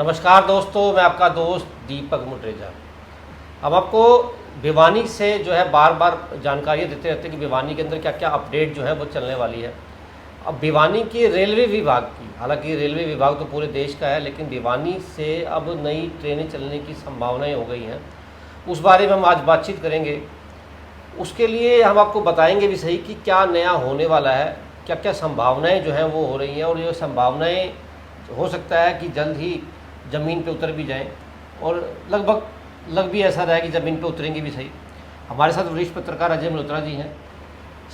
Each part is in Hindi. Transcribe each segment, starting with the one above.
नमस्कार दोस्तों, मैं आपका दोस्त दीपक मुटरेजा। अब आपको भिवानी से जो है बार बार जानकारियाँ देते रहते हैं कि भिवानी के अंदर क्या क्या अपडेट जो है वो चलने वाली है। अब भिवानी के रेलवे विभाग की, हालांकि रेलवे विभाग तो पूरे देश का है, लेकिन भिवानी से अब नई ट्रेनें चलने की संभावनाएं हो गई हैं। उस बारे में हम आज बातचीत करेंगे। उसके लिए हम आपको बताएंगे भी सही कि क्या नया होने वाला है, क्या क्या संभावनाएँ जो हैं वो हो रही हैं, और ये संभावनाएँ हो सकता है कि जल्द ही ज़मीन पे उतर भी जाएं, और लगभग लग भी ऐसा रहा है कि ज़मीन पे उतरेंगे भी सही। हमारे साथ वरिष्ठ पत्रकार अजय मल्होत्रा जी हैं।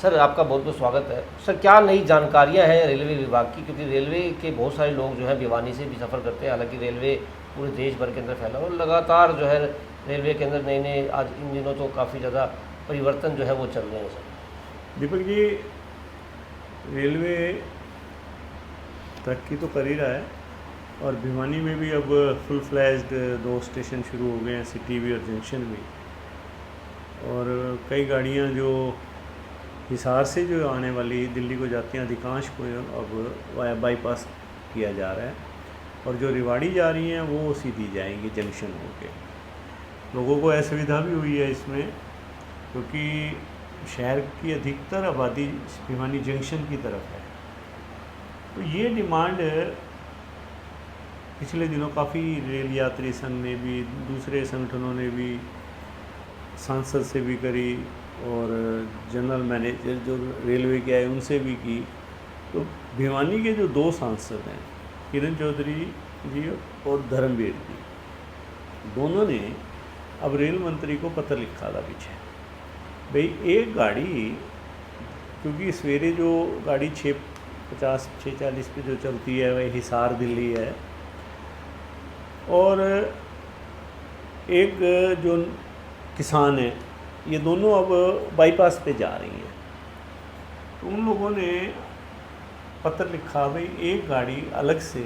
सर, आपका बहुत बहुत स्वागत है। सर, क्या नई जानकारियां हैं रेलवे विभाग की, क्योंकि रेलवे के बहुत सारे लोग जो हैं भिवानी से भी सफ़र करते हैं, हालांकि रेलवे पूरे देश भर के अंदर फैला और लगातार जो है रेलवे के अंदर नए नए, आज इन दिनों तो काफ़ी ज़्यादा परिवर्तन जो है वो चल रहे हैं। सर दीपक जी, रेलवे तरक्की तो कर ही रहा है और भिवानी में भी अब फुल फ्लैश्ड 2 स्टेशन शुरू हो गए हैं, सिटी भी और जंक्शन भी। और कई गाड़ियां जो हिसार से जो आने वाली दिल्ली को जाती हैं, अधिकांश को अब वाया बाईपास किया जा रहा है, और जो रेवाड़ी जा रही हैं वो सीधी जाएंगी जंक्शन होके। लोगों को असुविधा भी हुई है इसमें, क्योंकि शहर की अधिकतर आबादी भिवानी जंक्शन की तरफ है। तो ये डिमांड पिछले दिनों काफ़ी रेल यात्री संघ ने भी, दूसरे संगठनों ने भी, सांसद से भी करी, और जनरल मैनेजर जो रेलवे के आए उनसे भी की। तो भिवानी के जो 2 सांसद हैं, किरण चौधरी जी और धर्मवीर जी, दोनों ने अब रेल मंत्री को पत्र लिखा था पीछे, भाई एक गाड़ी, क्योंकि सवेरे जो गाड़ी 6:50 6:40 पे जो चलती है वह हिसार दिल्ली है, और एक जो किसान है, ये दोनों अब बाईपास पे जा रही हैं। तो उन लोगों ने पत्र लिखा, भाई एक गाड़ी अलग से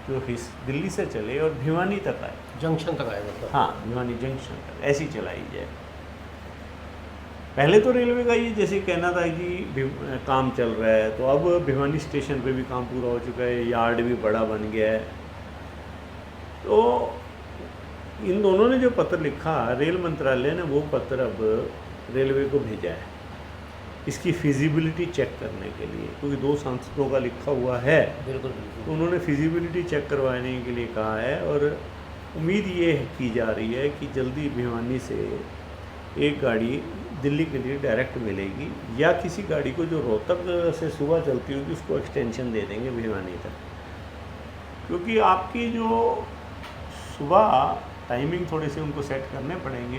जो दिल्ली से चले और भिवानी तक आए, जंक्शन तक आए, मतलब हाँ भिवानी जंक्शन तक ऐसी चलाई जाए। पहले तो रेलवे का ये जैसे कहना था कि काम चल रहा है, तो अब भिवानी स्टेशन पे भी काम पूरा हो चुका है, यार्ड भी बड़ा बन गया है। तो इन दोनों ने जो पत्र लिखा, रेल मंत्रालय ने वो पत्र अब रेलवे को भेजा है इसकी फिजिबिलिटी चेक करने के लिए, क्योंकि 2 सांसदों का लिखा हुआ है। बिल्कुल तो उन्होंने फिजिबिलिटी चेक करवाने के लिए कहा है, और उम्मीद ये की जा रही है कि जल्दी भिवानी से एक गाड़ी दिल्ली के लिए डायरेक्ट मिलेगी, या किसी गाड़ी को जो रोहतक से सुबह चलती होगी उसको एक्सटेंशन दे देंगे भिवानी तक। क्योंकि आपकी जो सुबह टाइमिंग थोड़े से उनको सेट करने पड़ेंगे,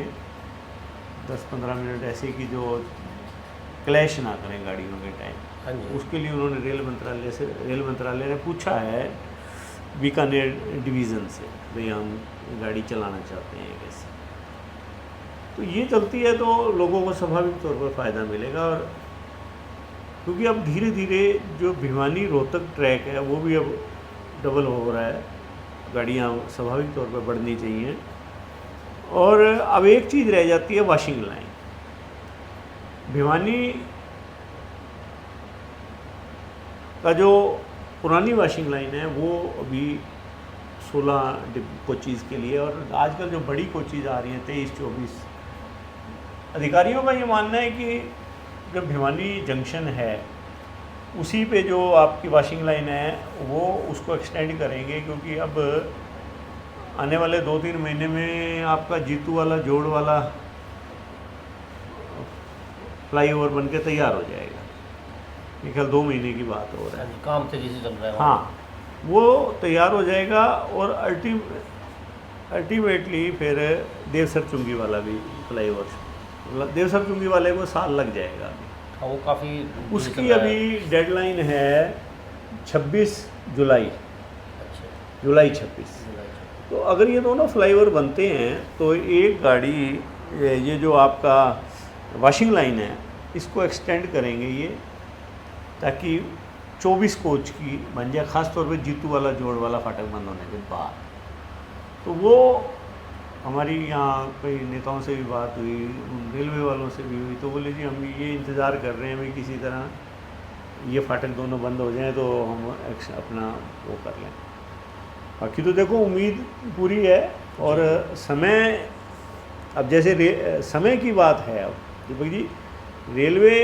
10-15 मिनट ऐसे कि जो क्लैश ना करें गाड़ियों के टाइम। हाँ जी। उसके लिए उन्होंने रेल मंत्रालय ने पूछा है बीकानेर डिवीज़न से, भाई हम गाड़ी चलाना चाहते हैं कैसे। तो ये चलती है तो लोगों को स्वाभाविक तौर पर फ़ायदा मिलेगा, और क्योंकि अब धीरे धीरे जो भिवानी रोहतक ट्रैक है वो भी अब डबल हो रहा है, गाड़ियाँ स्वाभाविक तौर पर बढ़नी चाहिए। और अब एक चीज़ रह जाती है, वॉशिंग लाइन। भिवानी का जो पुरानी वॉशिंग लाइन है वो अभी 16 कोचीज़ के लिए, और आजकल जो बड़ी कोचीज़ आ रही हैं 23-24, अधिकारियों का ये मानना है कि जो भिवानी जंक्शन है उसी पे जो आपकी वॉशिंग लाइन है वो उसको एक्सटेंड करेंगे, क्योंकि अब आने वाले 2-3 महीने में आपका जीतू वाला जोड़ वाला फ्लाईओवर बन के तैयार हो जाएगा। मेरे ख्याल 2 महीने की बात हो रहा है, काम तेजी से चल रहा है। हाँ, वो तैयार हो जाएगा, और अल्टीमेटली फिर देवसर चुंगी वाला भी फ्लाईओवर, देवसर चुंगी वाले को साल लग जाएगा। हाँ, वो काफ़ी उसकी अभी डेडलाइन है 26 जुलाई, अच्छा, जुलाई 26। तो अगर ये दोनों फ्लाईओवर बनते हैं तो एक गाड़ी, ये जो आपका वॉशिंग लाइन है इसको एक्सटेंड करेंगे ये, ताकि 24 कोच की बन जाए, ख़ास तौर पे जीतू वाला जोड़ वाला फाटक बंद होने के बाद। तो वो हमारी यहाँ कई नेताओं से भी बात हुई, रेलवे वालों से भी हुई, तो बोले जी हम ये इंतज़ार कर रहे हैं भाई किसी तरह ये फाटक दोनों बंद हो जाएं तो हम अपना वो कर लें। बाकी तो देखो उम्मीद पूरी है। और समय, अब जैसे समय की बात है, अब दीपक जी रेलवे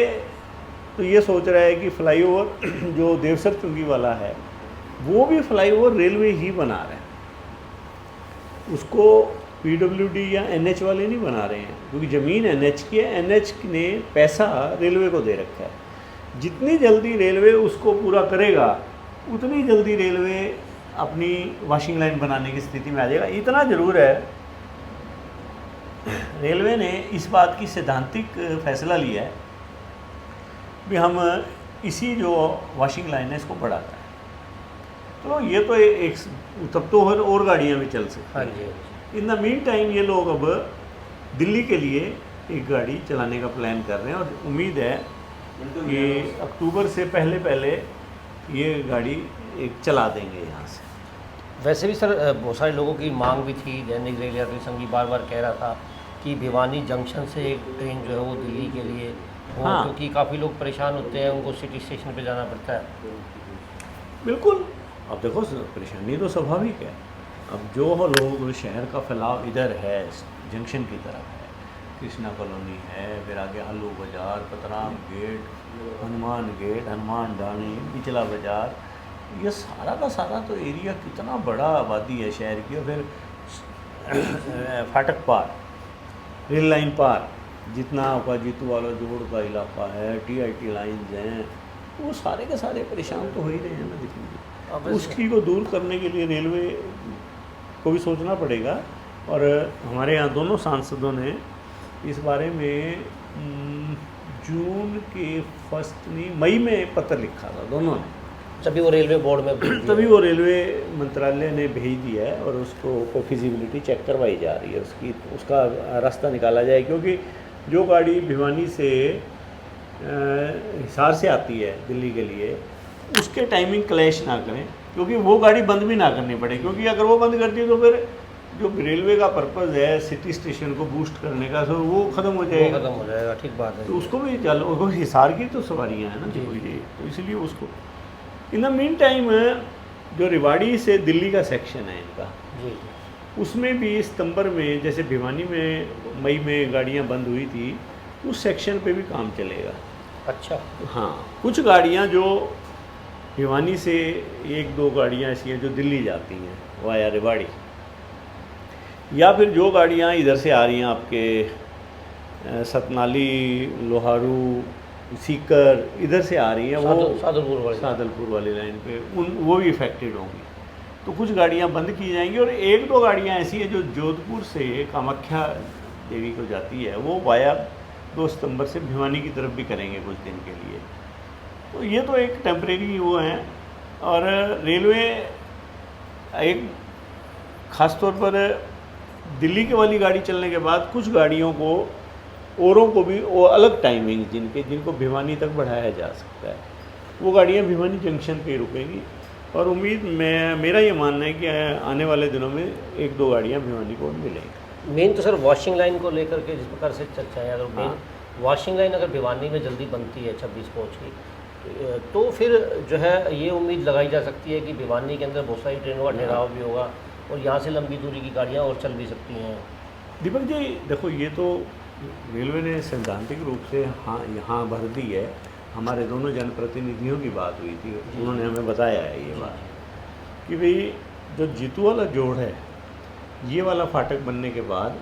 तो ये सोच रहा है कि फ्लाईओवर जो देवसर चुंगी वाला है वो भी फ्लाईओवर रेलवे ही बना रहे हैं, उसको पीडब्ल्यूडी या एनएच वाले नहीं बना रहे हैं, क्योंकि ज़मीन एनएच की है, एनएच ने पैसा रेलवे को दे रखा है। जितनी जल्दी रेलवे उसको पूरा करेगा उतनी जल्दी रेलवे अपनी वॉशिंग लाइन बनाने की स्थिति में आ जाएगा। इतना ज़रूर है, रेलवे ने इस बात की सैद्धांतिक फैसला लिया है भी हम इसी जो वॉशिंग लाइन है इसको बढ़ाता है। तो ये तो एक तब तो और गाड़ियाँ भी चल सकती हाँ हैं। जी। इन द मीन टाइम ये लोग अब दिल्ली के लिए एक गाड़ी चलाने का प्लान कर रहे हैं और उम्मीद है कि अक्टूबर से पहले पहले ये गाड़ी एक चला देंगे यहाँ से। वैसे भी सर बहुत सारे लोगों की मांग भी थी, दैनिक रेल यात्री संघ भी बार बार कह रहा था कि भिवानी जंक्शन से एक ट्रेन जो है वो दिल्ली के लिए हो, हाँ। क्योंकि काफ़ी लोग परेशान होते हैं, उनको सिटी स्टेशन पे जाना पड़ता है। बिल्कुल, अब देखो परेशानी तो स्वाभाविक है। अब जो लोग शहर का फैलाव इधर है, जंक्शन की तरफ है, कृष्णा कॉलोनी है, फिर आगे आलू बाज़ार, पतराम गेट, हनुमान ढाणी, पिछला बाज़ार, ये सारा का सारा तो एरिया कितना बड़ा आबादी है शहर की। और फिर फाटक पार, रेल लाइन पार, जितना आपका जीतू वाला जोड़ का इलाका है, टीआईटी लाइन्स हैं, वो सारे के सारे परेशान तो हो ही रहे हैं ना। देखिए उसकी को दूर करने के लिए रेलवे को भी सोचना पड़ेगा। और हमारे यहाँ दोनों सांसदों ने इस बारे में जून के फर्स्ट नहीं मई में पत्र लिखा था दोनों ने, तभी वो रेलवे बोर्ड में भेज दिया। तभी वो रेलवे मंत्रालय ने भेज दिया है और उसको फिजिबिलिटी चेक करवाई जा रही है, उसका रास्ता निकाला जाए। क्योंकि जो गाड़ी भिवानी से हिसार से आती है दिल्ली के लिए, उसके टाइमिंग क्लैश ना करें, क्योंकि वो गाड़ी बंद भी ना करनी पड़े। क्योंकि अगर वो बंद करती है तो फिर जो रेलवे का पर्पज़ है सिटी स्टेशन को बूस्ट करने का, तो वो ख़त्म हो जाएगा। खत्म हो जाएगा, ठीक बात है। तो उसको भी चलो, हिसार की तो सवारियाँ हैं ना जी, तो इसलिए उसको इन द मीन टाइम जो रेवाड़ी से दिल्ली का सेक्शन है इनका जी, उसमें भी सितंबर में, जैसे भिवानी में मई में गाड़ियाँ बंद हुई थी, उस सेक्शन पे भी काम चलेगा। अच्छा। हाँ, कुछ गाड़ियाँ जो भिवानी से, एक दो गाड़ियाँ ऐसी हैं जो दिल्ली जाती हैं वाया रेवाड़ी, या फिर जो गाड़ियाँ इधर से आ रही हैं आपके सतनाली, लोहारू, सीकर, इधर से आ रही हैं, वो सादलपुर वाली लाइन पे वो भी इफेक्टेड होंगी। तो कुछ गाड़ियाँ बंद की जाएंगी और एक दो गाड़ियाँ ऐसी हैं जो जोधपुर से कामाख्या देवी को जाती है, वो वाया 2 सितंबर से भिवानी की तरफ भी करेंगे कुछ दिन के लिए। तो ये तो एक टेम्परेरी वो हैं। और रेलवे एक ख़ास तौर पर दिल्ली के वाली गाड़ी चलने के बाद कुछ गाड़ियों को, औरों को भी वो अलग टाइमिंग जिनको भिवानी तक बढ़ाया जा सकता है, वो गाड़ियाँ भिवानी जंक्शन पे रुकेंगी। और उम्मीद मेरा ये मानना है कि आने वाले दिनों में 1-2 गाड़ियाँ भिवानी को मिलेंगी। मेन तो सर वॉशिंग लाइन को लेकर के जिस प्रकार से चर्चा है, अगर मेन हाँ। वॉशिंग लाइन अगर भिवानी में जल्दी बनती है 26 कोच की, तो फिर जो है ये उम्मीद लगाई जा सकती है कि भिवानी के अंदर बहुत सारी ट्रेनों का ठहराव भी होगा और यहाँ से लंबी दूरी की गाड़ियाँ और चल भी सकती हैं। दीपक जी देखो, ये तो रेलवे ने सैद्धांतिक रूप से हाँ यहाँ भर दी है। हमारे दोनों जनप्रतिनिधियों की बात हुई थी, उन्होंने हमें बताया है ये बात कि भाई जो जीतू वाला जोड़ है, ये वाला फाटक बनने के बाद,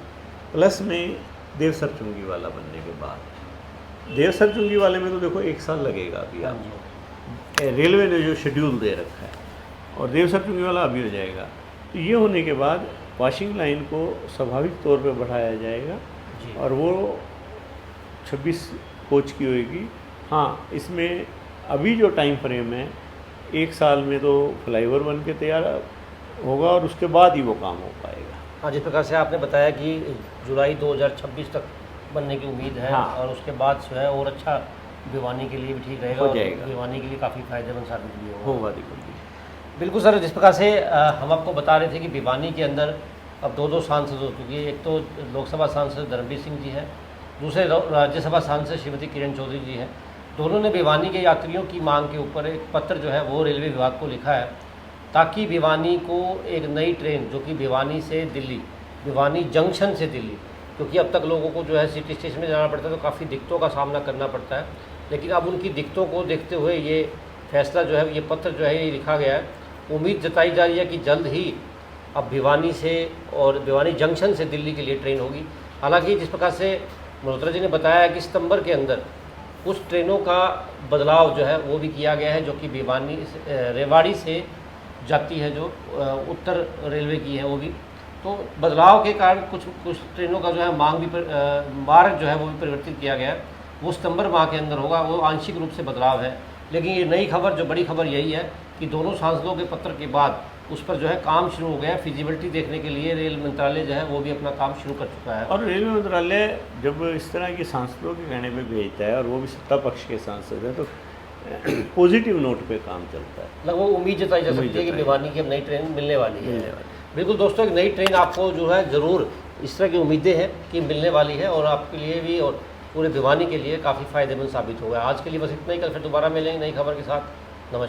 प्लस में देवसर चुंगी वाला बनने के बाद, देवसर चुंगी वाले में तो देखो 1 साल लगेगा अभी आपको, रेलवे ने जो शेड्यूल दे रखा है, और देवसर चुंगी वाला अभी हो जाएगा। तो ये होने के बाद वॉशिंग लाइन को स्वाभाविक तौर पे बढ़ाया जाएगा और वो 26 कोच की होएगी। हाँ, इसमें अभी जो टाइम फ्रेम है 1 साल में तो फ्लाईओवर बन के तैयार होगा और उसके बाद ही वो काम हो पाएगा। हाँ, जिस प्रकार से आपने बताया कि जुलाई 2026 तक बनने की उम्मीद है। हाँ। और उसके बाद जो है और अच्छा भिवानी के लिए भी ठीक रहेगा, हो जाएगा। और भिवानी के लिए काफ़ी फायदेमंद साबित भी होगा। होगा बिल्कुल। बिल्कुल सर, जिस प्रकार से हम आपको बता रहे थे कि भिवानी के अंदर अब 2 सांसद हो चुकी है। एक तो लोकसभा सांसद धर्मवीर सिंह जी हैं, दूसरे राज्यसभा सांसद श्रीमती किरण चौधरी जी हैं। दोनों ने भिवानी के यात्रियों की मांग के ऊपर एक पत्र जो है वो रेलवे विभाग को लिखा है ताकि भिवानी को एक नई ट्रेन जो कि भिवानी से दिल्ली, भिवानी जंक्शन से दिल्ली, क्योंकि अब तक लोगों को जो है सिटी स्टेशन में जाना पड़ता है तो काफ़ी दिक्कतों का सामना करना पड़ता है, लेकिन अब उनकी दिक्कतों को देखते हुए ये फैसला जो है, ये पत्र जो है ये लिखा गया है। उम्मीद जताई जा रही है कि जल्द ही अब भिवानी से और भिवानी जंक्शन से दिल्ली के लिए ट्रेन होगी। हालांकि जिस प्रकार से मल्होत्रा जी ने बताया कि सितंबर के अंदर कुछ ट्रेनों का बदलाव जो है वो भी किया गया है, जो कि भिवानी रेवाड़ी से जाती है, जो उत्तर रेलवे की है वो भी, तो बदलाव के कारण कुछ ट्रेनों का जो है मार्ग जो है वो भी परिवर्तित किया गया है। वो सितंबर माह के अंदर होगा, वो आंशिक रूप से बदलाव है। लेकिन ये नई खबर, जो बड़ी खबर यही है कि दोनों सांसदों के पत्र के बाद उस पर जो है काम शुरू हो गया। फिजिबिलिटी देखने के लिए रेल मंत्रालय जो है वो भी अपना काम शुरू कर चुका है। और रेलवे मंत्रालय जब इस तरह के सांसदों के कहने पे भेजता है और वो भी सत्ता पक्ष के सांसद हैं, तो पॉजिटिव नोट पे काम चलता है। लगभग उम्मीद जताई जा सकती है कि भिवानी की अब नई ट्रेन मिलने वाली है। बिल्कुल दोस्तों, एक नई ट्रेन आपको जो है ज़रूर इस तरह की उम्मीदें हैं कि मिलने वाली है और आपके लिए भी और पूरे भिवानी के लिए काफ़ी फ़ायदेमंद साबित होगा। आज के लिए बस इतना ही, कल फिर दोबारा मिलेंगे नई खबर के साथ। नमस्कार।